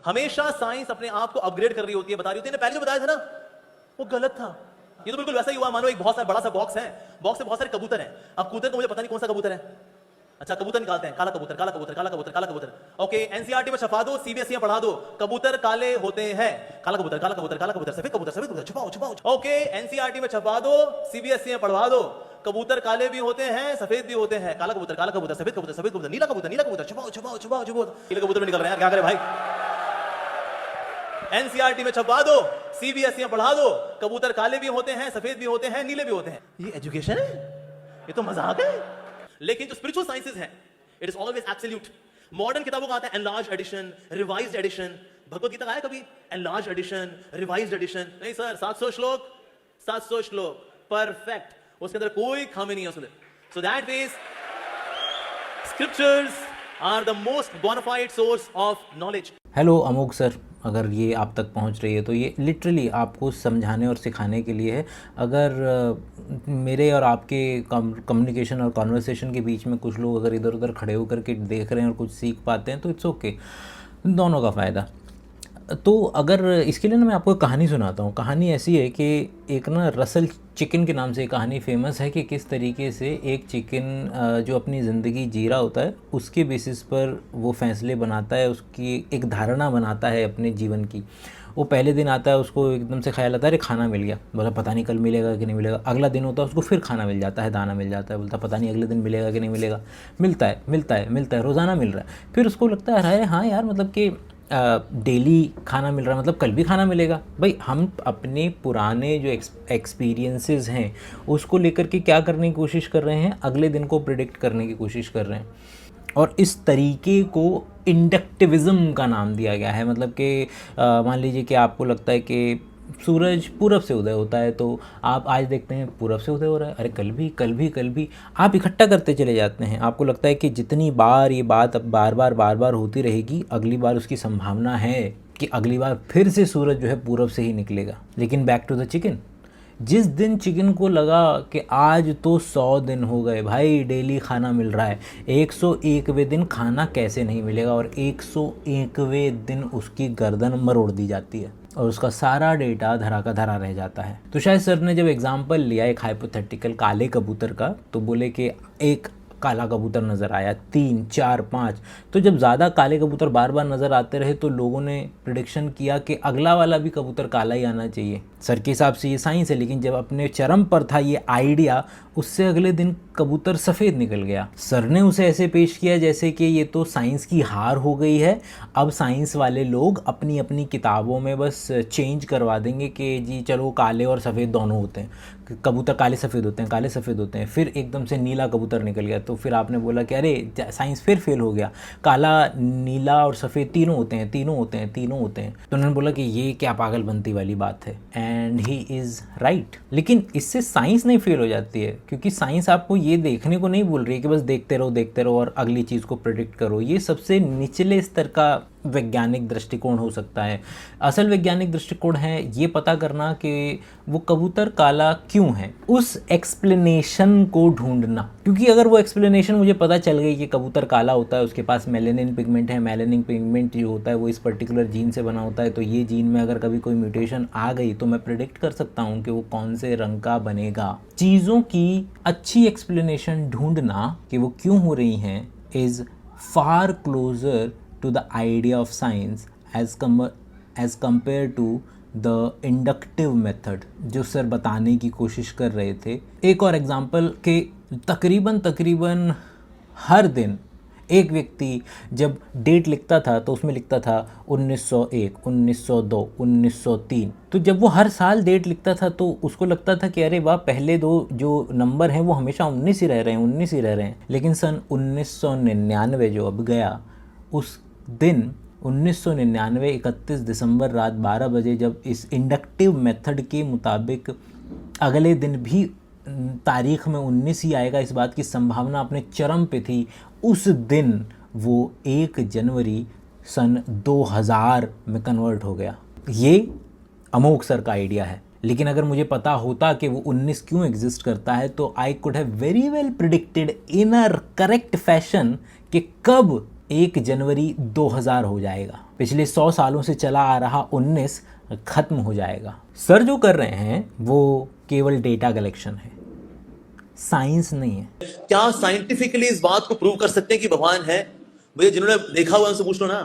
हमेशा साइंस अपने आप को अपग्रेड कर रही होती है, बता रही होती है ना, पहले जो बताया था ना वो गलत था। ये तो बिल्कुल वैसा ही हुआ, मानो एक बहुत सारा बड़ा सा बॉक्स है, बॉक्स में बहुत सारे कबूतर हैं। अब कबूतर को मुझे पता नहीं कौन सा कबूतर है। अच्छा कबूतर निकालते हैं, काला कबूतर, काला कबूतर, काला कबूतर, काला कबूतर। ओके, एनसीईआरटी में छपा दो, सीबीएसई में पढ़ा दो, कबूतर काले होते हैं। काला कबूतर, काला कबूतर, काला कबूतर, सफेद कबूतर, सफेद कबूतर, छुपाओ छुपाओ। ओके, एनसीईआरटी में छपा दो, सीबीएसई में पढ़वा दो, कबूतर काले भी होते हैं, सफेद भी होते हैं। काला कबूतर, काला कबूतर, सफेद कबूतर, सफेद कबूतर, नीला कबूतर, नीला कबूतर, छुपाओ छुपाओ छुपाओ छुपाओ। नीले कबूतर में निकल रहे हैं, क्या करें भाई। एनसीईआरटी में छपवा दो, सीबीएसई में पढ़ा दो, कबूतर काले भी होते हैं, सफेद भी होते हैं, नीले भी होते हैं। ये एजुकेशन है? ये तो मजाक है। लेकिन जो स्पिरिचुअल साइंसेस हैं, it is always absolute. Modern किताबों का आता है enlarged addition, revised addition. Bhagavad Gita का आया कभी एनलार्ज्ड एडिशन, रिवाइज्ड एडिशन? नहीं सर, 700 श्लोक, 700 श्लोक, परफेक्ट, उसके अंदर कोई खामी नहीं है उसके अंदर। So that means scriptures are the most bonafide source of knowledge. Hello Amogh sir, अगर ये आप तक पहुंच रही है तो ये लिटरली आपको समझाने और सिखाने के लिए है। अगर मेरे और आपके कम्युनिकेशन और कॉन्वर्सेशन के बीच में कुछ लोग अगर इधर उधर खड़े होकर के देख रहे हैं और कुछ सीख पाते हैं तो इट्स ओके, दोनों का फ़ायदा। तो अगर इसके लिए ना मैं आपको एक कहानी सुनाता हूँ। कहानी ऐसी है कि एक ना रसल चिकन के नाम से एक कहानी फेमस है कि किस तरीके से एक चिकन जो अपनी ज़िंदगी जी रहा होता है उसके बेसिस पर वो फैसले बनाता है, उसकी एक धारणा बनाता है अपने जीवन की। वो पहले दिन आता है, उसको एकदम से ख्याल आता है अरे खाना मिल गया, बोला पता नहीं कल मिलेगा कि नहीं मिलेगा। अगला दिन होता है, उसको फिर खाना मिल जाता है, दाना मिल जाता है, बोलता पता नहीं अगले दिन मिलेगा कि नहीं मिलेगा। मिलता है मिलता है मिलता है, रोज़ाना मिल रहा है। फिर उसको लगता है अरे हाँ यार, मतलब कि डेली खाना मिल रहा है, मतलब कल भी खाना मिलेगा। भाई हम अपने पुराने जो एक्सपीरियंसेस हैं उसको लेकर के क्या करने की कोशिश कर रहे हैं, अगले दिन को प्रिडिक्ट करने की कोशिश कर रहे हैं। और इस तरीके को इंडक्टिविज़म का नाम दिया गया है। मतलब कि मान लीजिए कि आपको लगता है कि सूरज पूरब से उदय होता है, तो आप आज देखते हैं पूरब से उदय हो रहा है, अरे कल भी कल भी कल भी, आप इकट्ठा करते चले जाते हैं। आपको लगता है कि जितनी बार ये बात अब बार बार होती रहेगी, अगली बार उसकी संभावना है कि अगली बार फिर से सूरज जो है पूरब से ही निकलेगा। लेकिन बैक टू द चिकन, जिस दिन चिकन को लगा कि आज तो 100 दिन हो गए भाई, डेली खाना मिल रहा है, 101वें दिन खाना कैसे नहीं मिलेगा, और 101वें दिन उसकी गर्दन मरोड़ दी जाती है और उसका सारा डेटा धरा का धरा रह जाता है। तो शायद सर ने जब एग्जाम्पल लिया एक हाइपोथेटिकल काले कबूतर का, तो बोले कि एक काला कबूतर नज़र आया, 3 4 5। तो जब ज़्यादा काले कबूतर बार बार नज़र आते रहे तो लोगों ने प्रिडिक्शन किया कि अगला वाला भी कबूतर काला ही आना चाहिए। सर के हिसाब से ये साइंस है, लेकिन जब अपने चरम पर था ये आइडिया, उससे अगले दिन कबूतर सफ़ेद निकल गया। सर ने उसे ऐसे पेश किया जैसे कि ये तो साइंस की हार हो गई है, अब साइंस वाले लोग अपनी अपनी किताबों में बस चेंज करवा देंगे कि जी चलो काले और सफ़ेद दोनों होते हैं, कबूतर काले सफ़ेद होते हैं, काले सफ़ेद होते हैं। फिर एकदम से नीला कबूतर निकल गया, तो फिर आपने बोला कि अरे साइंस फिर फेल हो गया, काला नीला और सफ़ेद तीनों होते हैं, तीनों होते हैं, तीनों होते हैं। तो उन्होंने बोला कि ये क्या पागलपंती वाली बात है, एंड ही इज़ राइट। लेकिन इससे साइंस नहीं फेल हो जाती है, क्योंकि साइंस आपको ये देखने को नहीं बोल रही है कि बस देखते रहो और अगली चीज़ को प्रेडिक्ट करो। ये सबसे निचले स्तर का वैज्ञानिक दृष्टिकोण हो सकता है। असल वैज्ञानिक दृष्टिकोण है ये पता करना कि वो कबूतर काला क्यों है, उस एक्सप्लेनेशन को ढूंढना। क्योंकि अगर वो एक्सप्लेनेशन मुझे पता चल गई कि कबूतर काला होता है, उसके पास मेलेनिन पिगमेंट है, मेलेनिन पिगमेंट जो होता है वो इस पर्टिकुलर जीन से बना होता है, तो ये जीन में अगर कभी कोई म्यूटेशन आ गई तो मैं प्रेडिक्ट कर सकता हूँ कि वो कौन से रंग का बनेगा। चीज़ों की अच्छी एक्सप्लेनेशन ढूंढना कि वो क्यों हो रही हैं is far closer to the idea of science as compared to the inductive method जो सर बताने की कोशिश कर रहे थे। एक और एग्जांपल के तकरीबन हर दिन एक व्यक्ति जब डेट लिखता था तो उसमें लिखता था 1901, 1902, 1903। तो जब वो हर साल डेट लिखता था तो उसको लगता था कि अरे वाह, पहले दो जो नंबर हैं वो हमेशा 19 ही रह रहे हैं, 19 ही रह रहे हैं। लेकिन सन 1999 जो अब गया, उस दिन 1999 31 दिसंबर रात 12 बजे जब इस इंडक्टिव मेथड के मुताबिक अगले दिन भी तारीख में 19 ही आएगा, इस बात की संभावना अपने चरम पे थी। उस दिन वो 1 जनवरी सन 2000 में कन्वर्ट हो गया। ये अमोक सर का आइडिया है। लेकिन अगर मुझे पता होता कि वो 19 क्यों एग्जिस्ट करता है तो I could have very well predicted in a correct fashion कि कब 1 जनवरी 2000 हो जाएगा। पिछले 100 सालों से चला आ रहा 19 खत्म हो जाएगा। सर जो कर रहे हैं वो केवल डेटा कलेक्शन है, साइंस नहीं है। क्या साइंटिफिकली इस बात को प्रूव कर सकते हैं कि भगवान है? भैया जिन्होंने देखा हुआ है उनसे पूछ लो ना।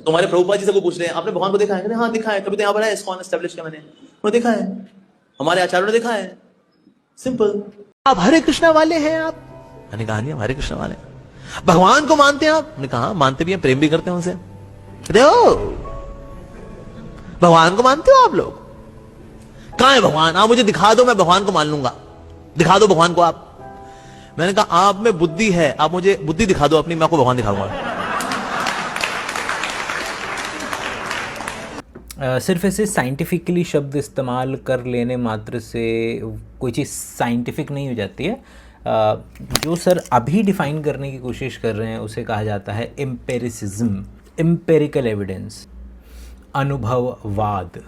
तुम्हारे प्रभुपाद जी से को पूछ रहे हैं, आपने भगवान को देखा है? हाँ देखा है, तभी तो यहाँ पर है इस्कॉन एस्टेब्लिश किया मैंने। उन्होंने देखा है, हमारे आचार्यों ने देखा है। सिंपल। आप हरे कृष्णा वाले हैं आप? मैंने कहा नहीं, हम हरे कृष्णा वाले हैं। भगवान को मानते हैं आप? मैंने कहा मानते भी हैं, प्रेम भी करते हैं उनसे। देखो भगवान को मानते हो आप लोग? कहां है भगवान? आप मुझे दिखा दो, मैं भगवान को मान लूंगा। दिखा दो भगवान को आप। मैंने कहा आप में बुद्धि है, आप मुझे बुद्धि दिखा दो अपनी, मैं आपको भगवान दिखाऊंगा। सिर्फ ऐसे साइंटिफिकली शब्द इस्तेमाल कर लेने मात्र से कोई चीज़ साइंटिफिक नहीं हो जाती है। जो सर अभी डिफाइन करने की कोशिश कर रहे हैं उसे कहा जाता है एम्पेरिसिज्म, एम्पेरिकल एविडेंस, अनुभववाद।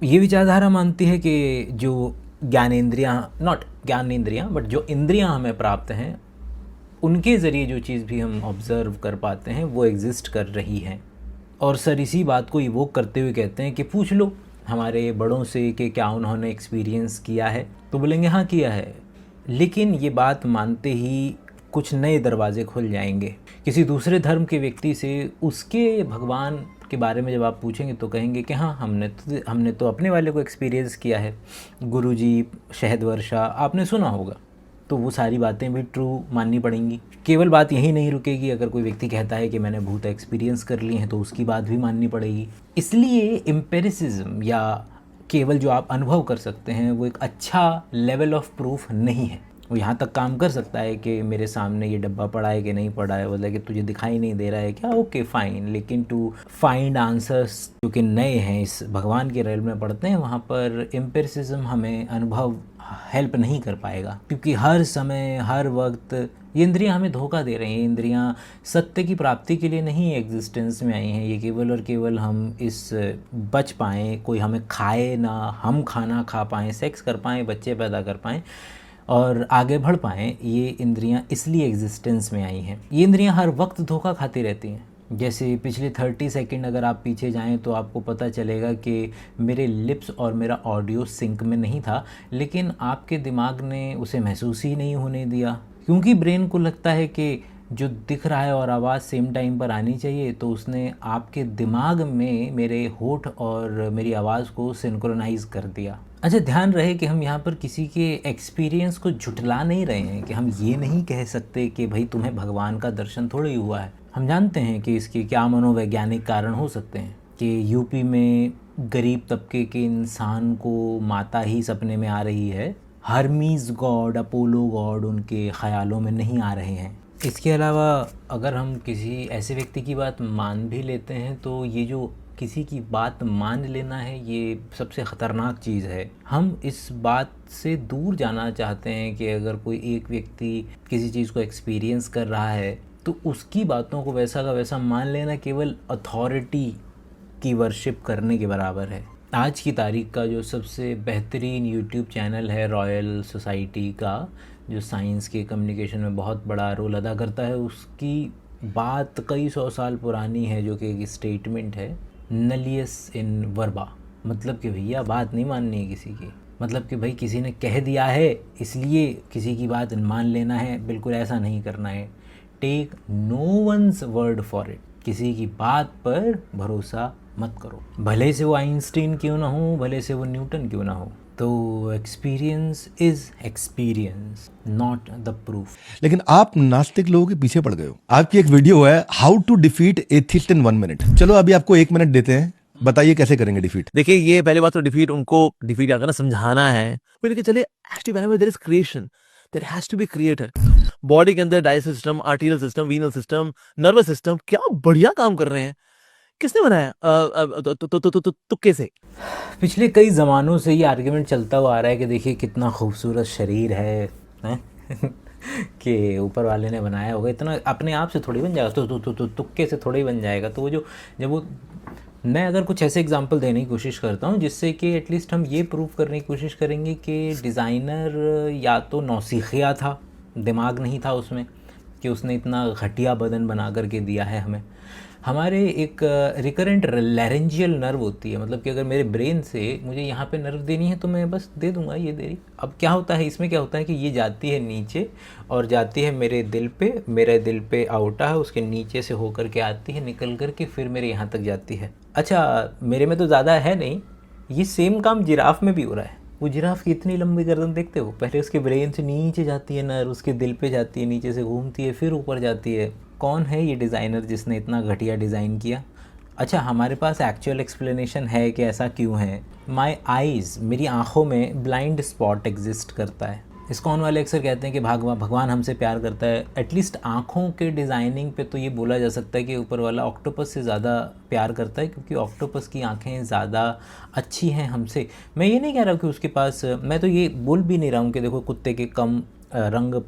ये विचारधारा मानती है कि जो ज्ञानेंद्रियाँ, नॉट ज्ञानेंद्रियाँ बट जो इंद्रियाँ हमें प्राप्त हैं उनके ज़रिए जो चीज़ भी हम ऑब्ज़र्व कर पाते हैं वो एग्जिस्ट कर रही हैं। और सर इसी बात को इवोक करते हुए कहते हैं कि पूछ लो हमारे बड़ों से कि क्या उन्होंने एक्सपीरियंस किया है, तो बोलेंगे हाँ किया है। लेकिन ये बात मानते ही कुछ नए दरवाजे खुल जाएंगे। किसी दूसरे धर्म के व्यक्ति से उसके भगवान के बारे में जब आप पूछेंगे तो कहेंगे कि हाँ हमने तो अपने वाले को एक्सपीरियंस किया है। गुरुजी, शहद वर्षा आपने सुना होगा, तो वो सारी बातें भी ट्रू माननी पड़ेंगी। केवल बात यही नहीं रुकेगी, अगर कोई व्यक्ति कहता है कि मैंने भूत एक्सपीरियंस कर लिए हैं तो उसकी बात भी माननी पड़ेगी। इसलिए एम्पेरिसिज्म या केवल जो आप अनुभव कर सकते हैं वो एक अच्छा लेवल ऑफ प्रूफ नहीं है। वो यहाँ तक काम कर सकता है कि मेरे सामने ये डब्बा पड़ा है कि नहीं पड़ा है, मतलब कि तुझे दिखाई नहीं दे रहा है क्या, ओके फाइन। लेकिन टू फाइंड आंसर्स जो कि नए हैं, इस भगवान के रेल में पढ़ते हैं, वहाँ पर एम्पेरिसिज्म हमें अनुभव हेल्प नहीं कर पाएगा। क्योंकि हर समय हर वक्त ये इंद्रियां हमें धोखा दे रही हैं। इंद्रियां सत्य की प्राप्ति के लिए नहीं एग्जिस्टेंस में आई हैं। ये केवल और केवल हम इस बच पाएँ, कोई हमें खाए ना, हम खाना खा पाएँ, सेक्स कर पाएँ, बच्चे पैदा कर पाएँ और आगे बढ़ पाएँ, ये इंद्रियां इसलिए एग्जिस्टेंस में आई हैं। ये इंद्रियां हर वक्त धोखा खाती रहती हैं। जैसे पिछले 30 सेकंड अगर आप पीछे जाएं तो आपको पता चलेगा कि मेरे लिप्स और मेरा ऑडियो सिंक में नहीं था, लेकिन आपके दिमाग ने उसे महसूस ही नहीं होने दिया, क्योंकि ब्रेन को लगता है कि जो दिख रहा है और आवाज़ सेम टाइम पर आनी चाहिए, तो उसने आपके दिमाग में मेरे होठ और मेरी आवाज़ को सिंक्रोनाइज़ कर दिया। अच्छा, ध्यान रहे कि हम यहाँ पर किसी के एक्सपीरियंस को झुठला नहीं रहे हैं, कि हम ये नहीं कह सकते कि भाई तुम्हें भगवान का दर्शन थोड़ी हुआ है। हम जानते हैं कि इसके क्या मनोवैज्ञानिक कारण हो सकते हैं कि यूपी में गरीब तबके के इंसान को माता ही सपने में आ रही है, हर्मीज गॉड, अपोलो गॉड उनके ख्यालों में नहीं आ रहे हैं। इसके अलावा अगर हम किसी ऐसे व्यक्ति की बात मान भी लेते हैं तो ये जो किसी की बात मान लेना है, ये सबसे ख़तरनाक चीज़ है। हम इस बात से दूर जाना चाहते हैं कि अगर कोई एक व्यक्ति किसी चीज़ को एक्सपीरियंस कर रहा है तो उसकी बातों को वैसा का वैसा मान लेना केवल अथॉरिटी की वर्शिप करने के बराबर है। आज की तारीख का जो सबसे बेहतरीन यूट्यूब चैनल है रॉयल सोसाइटी का, जो साइंस के कम्युनिकेशन में बहुत बड़ा रोल अदा करता है, उसकी बात कई 100 साल पुरानी है, जो कि एक स्टेटमेंट है, नलियस इन वर्बा। मतलब कि भैया बात नहीं माननी है किसी की, मतलब कि भाई किसी ने कह दिया है इसलिए किसी की बात मान लेना है, बिल्कुल ऐसा नहीं करना है। Take no one's word for it, किसी की बात पर भरोसा मत करो, भले से वो आइंस्टीन क्यों ना हो, भले से वो न्यूटन क्यों ना हो। तो experience is experience, not the proof. लेकिन आप नास्तिक लोगों के पीछे पड़ गए हो। आपकी एक वीडियो है how to defeat atheist in 1 minute. चलो अभी आपको 1 मिनट देते हैं, बताइए कैसे करेंगे डिफीट। देखिए, ये पहले बात तो डिफीट उनको डिफीट क्या करना, समझाना है। फिर कि चले actually whenever there is creation there has to be creator. Body के अंदर digestive system, arterial system, venal system, nervous system क्या बढ़िया काम कर रहे हैं। किसने बनाया? तुक्के से। पिछले कई ज़मानों से ये आर्ग्यूमेंट चलता हुआ आ रहा है कि देखिए कितना खूबसूरत शरीर है, कि ऊपर वाले ने बनाया होगा, इतना अपने आप से थोड़ी बन जाएगा, तो तुक्के से थोड़ी बन जाएगा। तो वो जो जब वो मैं अगर कुछ ऐसे एग्जांपल देने की कोशिश करता हूँ जिससे कि एटलीस्ट हम ये प्रूव करने की कोशिश करेंगे कि डिज़ाइनर या तो नौसिखिया था, दिमाग नहीं था उसमें, कि उसने इतना घटिया बदन बना करके दिया है हमें। हमारे एक रिकरेंट लैरेंजियल नर्व होती है, मतलब कि अगर मेरे ब्रेन से मुझे यहाँ पे नर्व देनी है तो मैं बस दे दूँगा, ये दे रही। अब क्या होता है इसमें, क्या होता है कि ये जाती है नीचे और जाती है मेरे दिल पे, मेरे दिल पे आउटा है, उसके नीचे से होकर के आती है, निकल कर के फिर मेरे यहाँ तक जाती है। अच्छा, मेरे में तो ज़्यादा है नहीं, ये सेम काम जिराफ में भी हो रहा है। वो जिराफ की इतनी लंबी गर्दन देखते हो, पहले उसके ब्रेन से नीचे जाती है नर्व, उसके दिल पे जाती है, नीचे से घूमती है, फिर ऊपर जाती है। कौन है ये डिज़ाइनर जिसने इतना घटिया डिज़ाइन किया? अच्छा, हमारे पास एक्चुअल एक्सप्लेनेशन है कि ऐसा क्यों है। माई आइज़, मेरी आँखों में ब्लाइंड स्पॉट एग्जिस्ट करता है। इस्कॉन वाले अक्सर कहते हैं कि भगवान हमसे प्यार करता है। एटलीस्ट आँखों के डिज़ाइनिंग पे तो ये बोला जा सकता है कि ऊपर वाला ऑक्टोपस से ज़्यादा प्यार करता है, क्योंकि ऑक्टोपस की आँखें ज़्यादा अच्छी हैं हमसे। मैं ये नहीं कह रहा हूँ कि उसके पास, मैं तो ये बोल भी नहीं रहा हूँ कि देखो कुत्ते के कम रंग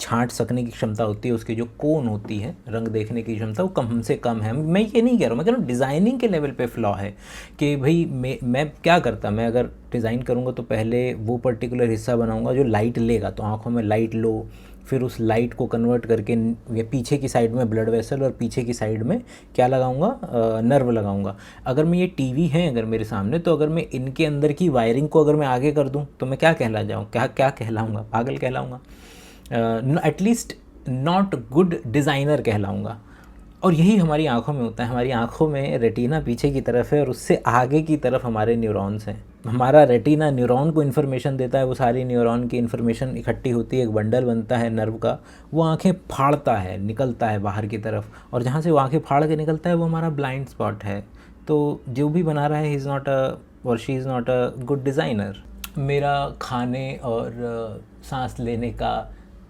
छांट सकने की क्षमता होती है, उसकी जो कोन होती है रंग देखने की क्षमता, वो कम हमसे कम है। मैं ये नहीं कह रहा हूँ, मैं कह रहा हूँ डिज़ाइनिंग के लेवल पे फ्लॉ है कि भाई मैं क्या करता, मैं अगर डिज़ाइन करूँगा तो पहले वो पर्टिकुलर हिस्सा बनाऊँगा जो लाइट लेगा, तो आँखों में लाइट लो, फिर उस लाइट को कन्वर्ट करके ये पीछे की साइड में ब्लड वेसल और पीछे की साइड में क्या लगाऊंगा, नर्व लगाऊंगा। अगर मैं ये टीवी है अगर मेरे सामने, तो अगर मैं इनके अंदर की वायरिंग को अगर मैं आगे कर दूं तो मैं क्या कहला जाऊँ, क्या कहलाऊँगा, पागल कहलाऊँगा, एटलीस्ट नॉट गुड डिज़ाइनर कहलाऊँगा। और यही हमारी आँखों में होता है। हमारी आँखों में रेटिना पीछे की तरफ है और उससे आगे की तरफ हमारे न्यूरॉन्स हैं। हमारा रेटिना न्यूरॉन को इन्फॉर्मेशन देता है, वो सारी न्यूरॉन की इन्फॉर्मेशन इकट्ठी होती है, एक बंडल बनता है नर्व का, वो आँखें फाड़ता है, निकलता है बाहर की तरफ, और जहाँ से वो आँखें फाड़ के निकलता है वो हमारा ब्लाइंड स्पॉट है। तो जो भी बना रहा है, ही इज़ नॉट अ और she is not a good designer. मेरा खाने और सांस लेने का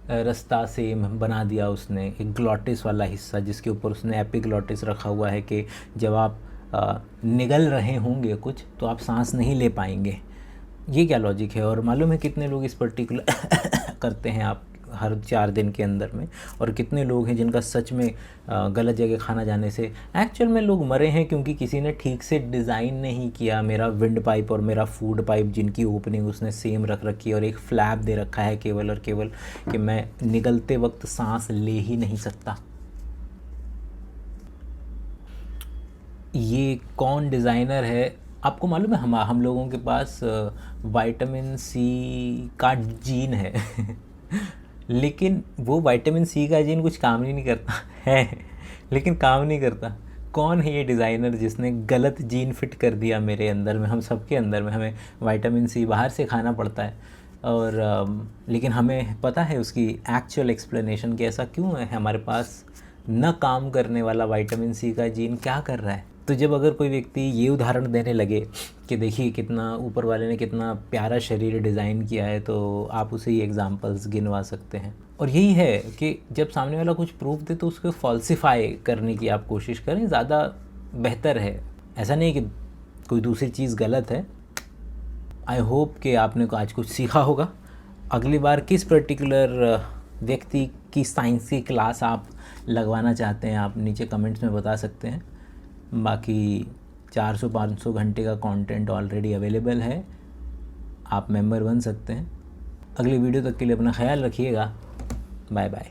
रास्ता सेम बना दिया उसने, एक ग्लॉटिस वाला हिस्सा जिसके ऊपर उसने एपिग्लॉटिस रखा हुआ है कि जब आप निगल रहे होंगे कुछ तो आप सांस नहीं ले पाएंगे। ये क्या लॉजिक है? और मालूम है कितने लोग इस पर्टिकुलर करते हैं आप हर 4 दिन के अंदर में, और कितने लोग हैं जिनका सच में गलत जगह खाना जाने से एक्चुअल में लोग मरे हैं, क्योंकि किसी ने ठीक से डिज़ाइन नहीं किया। मेरा विंड पाइप और मेरा फूड पाइप जिनकी ओपनिंग उसने सेम रख रखी है, और एक फ्लैप दे रखा है केवल और केवल कि मैं निगलते वक्त सांस ले ही नहीं सकता। ये कौन डिज़ाइनर है? आपको मालूम है हम लोगों के पास विटामिन सी का जीन है लेकिन वो विटामिन सी का जीन कुछ काम ही नहीं करता है, लेकिन काम नहीं करता। कौन है ये डिज़ाइनर जिसने गलत जीन फिट कर दिया मेरे अंदर में? हम सबके अंदर में हमें विटामिन सी बाहर से खाना पड़ता है, और लेकिन हमें पता है उसकी एक्चुअल एक्सप्लेनेशन कि ऐसा क्यों है। हमारे पास न काम करने वाला विटामिन सी का जीन क्या कर रहा है? तो जब अगर कोई व्यक्ति ये उदाहरण देने लगे कि देखिए कितना ऊपर वाले ने कितना प्यारा शरीर डिज़ाइन किया है, तो आप उसे ये एग्जांपल्स गिनवा सकते हैं। और यही है कि जब सामने वाला कुछ प्रूफ दे तो उसको फॉल्सिफाई करने की आप कोशिश करें, ज़्यादा बेहतर है। ऐसा नहीं कि कोई दूसरी चीज़ गलत है। आई होप कि आपने आज कुछ सीखा होगा। अगली बार किस पर्टिकुलर व्यक्ति की साइंस की क्लास आप लगवाना चाहते हैं, आप नीचे कमेंट्स में बता सकते हैं। बाकी 400-500 घंटे का कंटेंट ऑलरेडी अवेलेबल है, आप मेंबर बन सकते हैं। अगली वीडियो तक के लिए अपना ख्याल रखिएगा। Bye bye.